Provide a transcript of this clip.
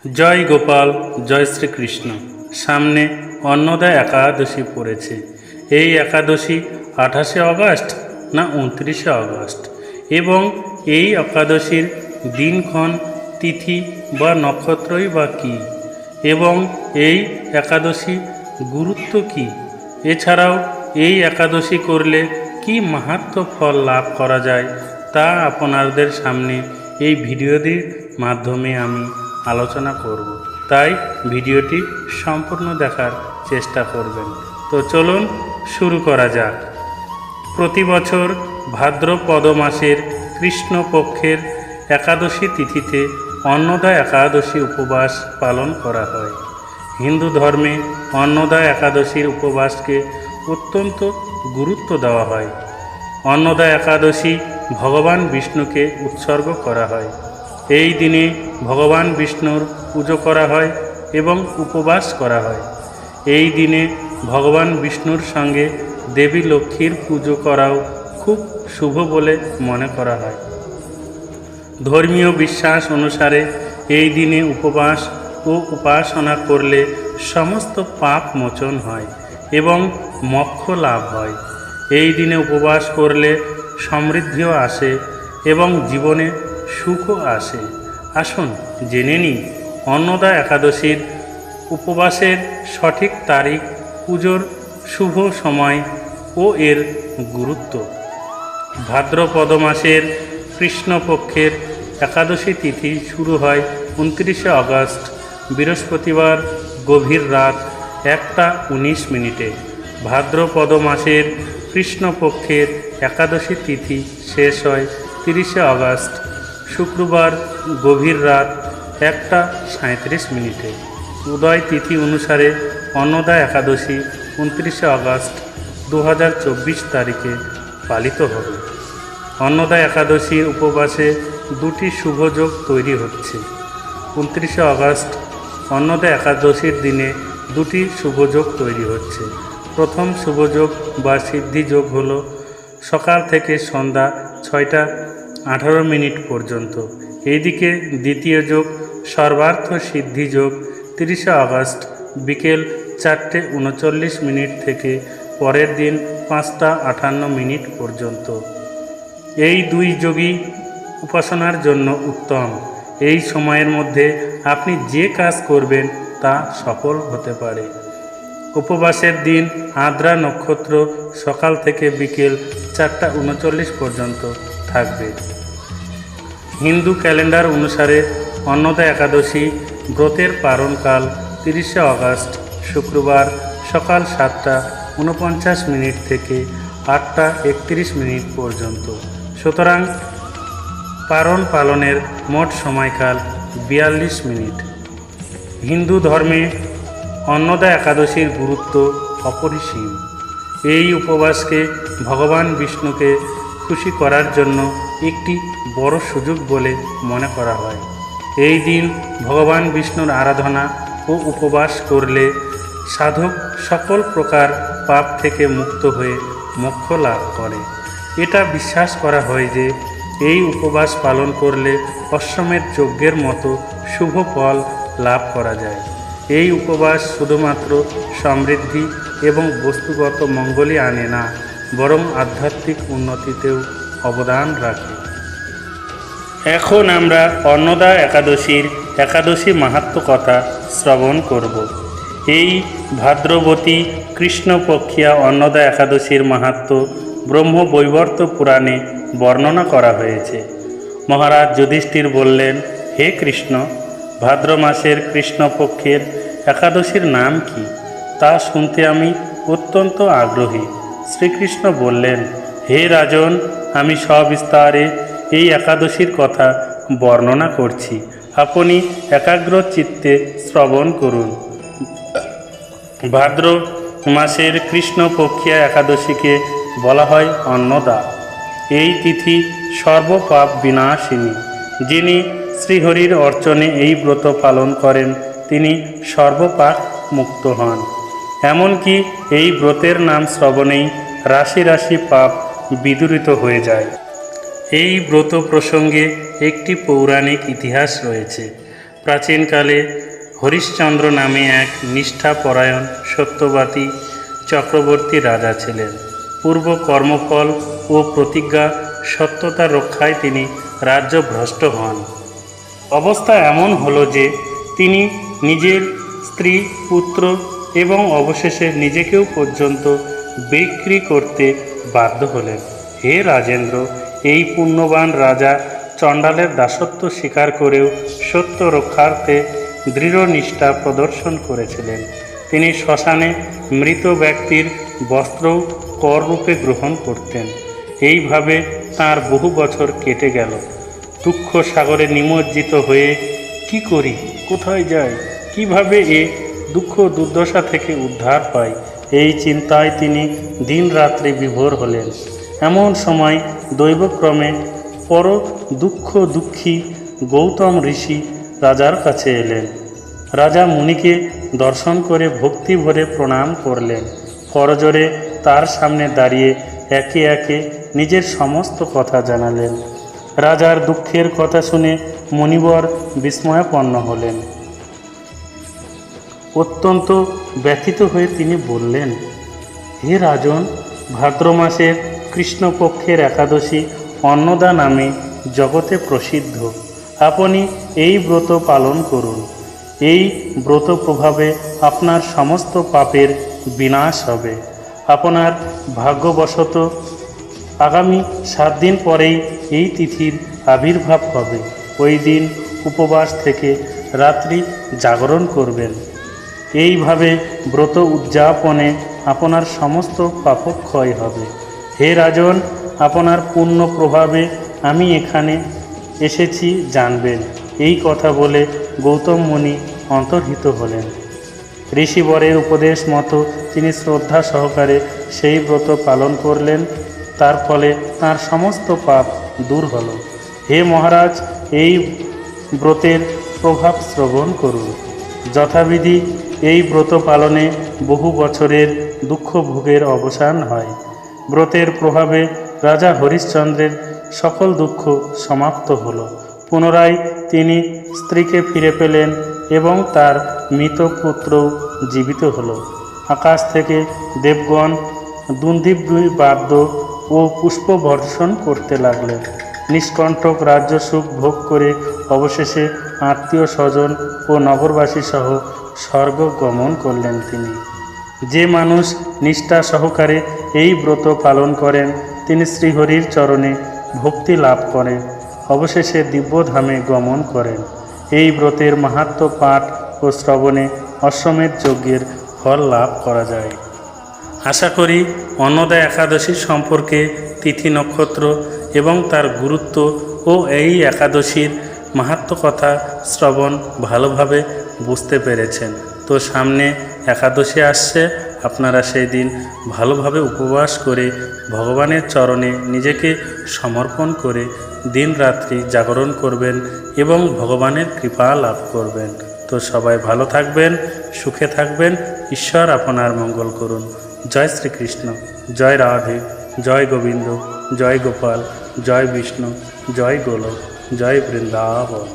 জয় গোপাল, জয় শ্রীকৃষ্ণ। সামনে অন্নদা একাদশী পড়েছে। এই একাদশী 28শে অগস্ট না 29শে অগস্ট, এবং এই একাদশীর দিনক্ষণ, তিথি বা নক্ষত্রই বা কী, এবং এই একাদশী গুরুত্ব কী, এছাড়াও এই একাদশী করলে কি মাহাত্ম্য ফল লাভ করা যায়, তা আপনাদের সামনে এই ভিডিওটির মাধ্যমে আমি আলোচনা করব। তাই ভিডিওটি সম্পূর্ণ দেখার চেষ্টা করবেন। তো চলুন শুরু করা যাক। প্রতি বছর ভাদ্রপদ মাসের কৃষ্ণপক্ষের একাদশী তিথিতে অন্নদা একাদশী উপবাস পালন করা হয়। হিন্দু ধর্মে অন্নদা একাদশীর উপবাসকে অত্যন্ত গুরুত্ব দেওয়া হয়। অন্নদা একাদশী ভগবান বিষ্ণুকে উৎসর্গ করা হয়। এই দিনে ভগবান বিষ্ণুর পুজো করা হয় এবং উপবাস করা হয়। এই দিনে ভগবান বিষ্ণুর সঙ্গে দেবী লক্ষ্মীর পুজো করাও খুব শুভ বলে মনে করা হয়। ধর্মীয় বিশ্বাস অনুসারে এই দিনে উপবাস ও উপাসনা করলে সমস্ত পাপ মোচন হয় এবং মোক্ষ লাভ হয়। এই দিনে উপবাস করলে সমৃদ্ধিও আসে এবং জীবনে সুখও আসে। আসুন জেনে নিই অন্নদা একাদশীর উপবাসের সঠিক তারিখ, পুজোর শুভ সময় ও এর গুরুত্ব। ভাদ্রপদ মাসের কৃষ্ণপক্ষের একাদশী তিথি শুরু হয় 29শে অগস্ট বৃহস্পতিবার গভীর রাত 1:19। ভাদ্রপদ মাসের কৃষ্ণপক্ষের একাদশী তিথি শেষ হয় 30শে অগস্ট শুক্রবার গভীর রাত 1:37। উদয় তিথি অনুসারে অন্নদা একাদশী 29শে অগস্ট 2024 তারিখে পালিত হবে। অন্নদা একাদশীর উপবাসে দুটি শুভযোগ তৈরি হচ্ছে। 29শে অগস্ট অন্নদা একাদশীর দিনে দুটি শুভযোগ তৈরি হচ্ছে। প্রথম শুভযোগ বা সিদ্ধিযোগ হল সকাল থেকে সন্ধ্যা 6:18 পর্যন্ত। এইদিকে দ্বিতীয় যোগ সর্বার্থ সিদ্ধিযোগ 30শে অগস্ট বিকেল 4:39 থেকে পরের দিন 5:58 পর্যন্ত। এই দুই যোগই উপাসনার জন্য উত্তম। এই সময়ের মধ্যে আপনি যে কাজ করবেন তা সফল হতে পারে। উপবাসের দিন আদ্রা নক্ষত্র সকাল থেকে বিকেল 4:39 পর্যন্ত থাকবে। হিন্দু ক্যালেন্ডার অনুসারে অন্নদা একাদশী ব্রতের পারণকাল 30শে অগস্ট শুক্রবার সকাল 7:49 থেকে 8:31 পর্যন্ত। সুতরাং পারণ পালনের মোট সময়কাল 42 মিনিট। হিন্দু ধর্মে অন্নদা একাদশীর গুরুত্ব অপরিসীম। এই উপবাসকে ভগবান বিষ্ণুকে খুশি করার জন্য একটি বড় সুযোগ বলে মনে করা হয়। এই দিন ভগবান বিষ্ণুর আরাধনা ও উপবাস করলে সাধক সকল প্রকার পাপ থেকে মুক্ত হয়ে মোক্ষ লাভ করে। এটা বিশ্বাস করা হয় যে এই উপবাস পালন করলে অশ্বমেধ যজ্ঞের মতো শুভ ফল লাভ করা যায়। এই উপবাস শুধুমাত্র সমৃদ্ধি এবং বস্তুগত মঙ্গলই আনে না, বরং আধ্যাত্মিক উন্নতিতেও অবদান রাখে। এখন আমরা অন্নদা একাদশীর একাদশী মাহাত্ম্য কথা শ্রবণ করব। এই ভাদ্রবতী কৃষ্ণপক্ষিয়া অন্নদা একাদশীর মাহাত্ম্য ব্রহ্মবৈবর্ত পুরাণে বর্ণনা করা হয়েছে। মহারাজ যুধিষ্ঠির বললেন, হে কৃষ্ণ, ভাদ্র মাসের কৃষ্ণপক্ষের একাদশীর নাম কি, তা শুনতে আমি অত্যন্ত আগ্রহী। শ্রীকৃষ্ণ বললেন, হে রাজন, আমি সবিস্তারে এই একাদশীর কথা বর্ণনা করছি, আপনি একাগ্র চিত্তে শ্রবণ করুন। ভাদ্র মাসের কৃষ্ণপক্ষিয়া একাদশীকে বলা হয় অন্নদা। এই তিথি সর্বপাপ বিনাশিনী। যিনি শ্রীহরির অর্চনে এই ব্রত পালন করেন তিনি সর্বপাপ মুক্ত হন। এমনকি এই ব্রতের নাম শ্রবণেই রাশি রাশি পাপ বিদূরিত হয়ে যায়। এই ব্রত প্রসঙ্গে একটি পৌরাণিক ইতিহাস রয়েছে। প্রাচীনকালে হরিশ্চন্দ্র নামে এক নিষ্ঠাপরায়ণ সত্যবাদী চক্রবর্তী রাজা ছিলেন। পূর্ব কর্মফল ও প্রতিজ্ঞা সত্যতা রক্ষায় তিনি রাজ্যভ্রষ্ট হন। অবস্থা এমন হলো যে তিনি নিজের স্ত্রী, পুত্র এবং অবশেষে নিজেকেও পর্যন্ত বিক্রি করতে বাধ্য হলেন। হে রাজেন্দ্র, এই পুণ্যবান রাজা চণ্ডালের দাসত্ব স্বীকার করেও সত্য রক্ষার্থে দৃঢ় নিষ্ঠা প্রদর্শন করেছিলেন। তিনি শ্মশানে মৃত ব্যক্তির বস্ত্রও কররূপে গ্রহণ করতেন। এইভাবে তার বহু বছর কেটে গেল। দুঃখ সাগরে নিমজ্জিত হয়ে কি করি, কোথায় যাই, কিভাবে এ দুঃখ দুর্দশা থেকে উদ্ধার পাই, এই চিন্তায় তিনি দিন রাত্রি বিভোর হলেন। এমন সময় দৈবক্রমে পর দুঃখী গৌতম ঋষি রাজার কাছে এলেন। রাজা মুনিকে দর্শন করে ভক্তি ভরে প্রণাম করলেন। করজোড়ে তার সামনে দাঁড়িয়ে একে একে নিজের সমস্ত কথা জানালেন। রাজার দুঃখের কথা শুনে মুনিবর বিস্ময়াপন্ন হলেন। অত্যন্ত ব্যথিত হয়ে তিনি বললেন, হে রাজন, ভাদ্র মাসের কৃষ্ণপক্ষের একাদশী অন্নদা নামে জগতে প্রসিদ্ধ। আপনি এই ব্রত পালন করুন। এই ব্রত প্রভাবে আপনার সমস্ত পাপের বিনাশ হবে। আপনার ভাগ্যবশত আগামী 7 দিন পরেই এই তিথির আবির্ভাব হবে। ওই দিন উপবাস থেকে রাত্রি জাগরণ করবেন। এইভাবে ব্রত উদযাপনে আপনার সমস্ত পাপক্ষয় হবে। হে রাজন, আপনার পুণ্য প্রভাবে আমি এখানে এসেছি জানবেন। এই কথা বলে গৌতম মুনি অন্তর্হিত হলেন। ঋষিবরের উপদেশ মতো তিনি শ্রদ্ধা সহকারে সেই ব্রত পালন করলেন। তার ফলে তার সমস্ত পাপ দূর হল। হে মহারাজ, এই ব্রতের প্রভাব শ্রবণ করুন। যথাবিধি এই ব্রত পালনে বহু বছরের দুঃখ ভোগের অবসান হয়। ব্রতের প্রভাবে রাজা হরিশ্চন্দ্রের সকল দুঃখ সমাপ্ত হল। পুনরায় তিনি স্ত্রীকে ফিরে পেলেন এবং তার মৃত পুত্রও জীবিত হল। আকাশ থেকে দেবগণ দুন্দিবি বাদ্য ও পুষ্প বর্ষণ করতে লাগলেন। নিষ্কণ্টক রাজ্য সুখ ভোগ করে অবশেষে আত্মীয় স্বজন ও নগরবাসী সহ স্বর্গ গমন করলেন তিনি। যে মানুষ নিষ্ঠা সহকারে এই ব্রত পালন করেন তিনি শ্রীহরির চরণে ভক্তি লাভ করেন, অবশেষে দিব্যধামে গমন করেন। এই ব্রতের মাহাত্ম্য পাঠ ও শ্রবণে অশ্বমেধ যজ্ঞের ফল লাভ করা যায়। আশা করি অন্নদা একাদশী সম্পর্কে তিথি, নক্ষত্র এবং তার গুরুত্ব ও এই একাদশীর মাহাত্ম্য কথা শ্রবণ ভালোভাবে বুঝতে পেরেছেন। তো সামনে একাদশী আসছে, আপনারা সেই দিন ভালোভাবে উপবাস করে ভগবানের চরণে নিজেকে সমর্পণ করে দিন রাত্রি জাগরণ করবেন এবং ভগবানের কৃপা লাভ করবেন। তো সবাই ভালো থাকবেন, সুখে থাকবেন। ঈশ্বর আপনার মঙ্গল করুন। জয় শ্রীকৃষ্ণ, জয় রাধে, জয় গোবিন্দ, জয় গোপাল, জয় বিষ্ণু, জয় গোলক, জয় বৃন্দাবন।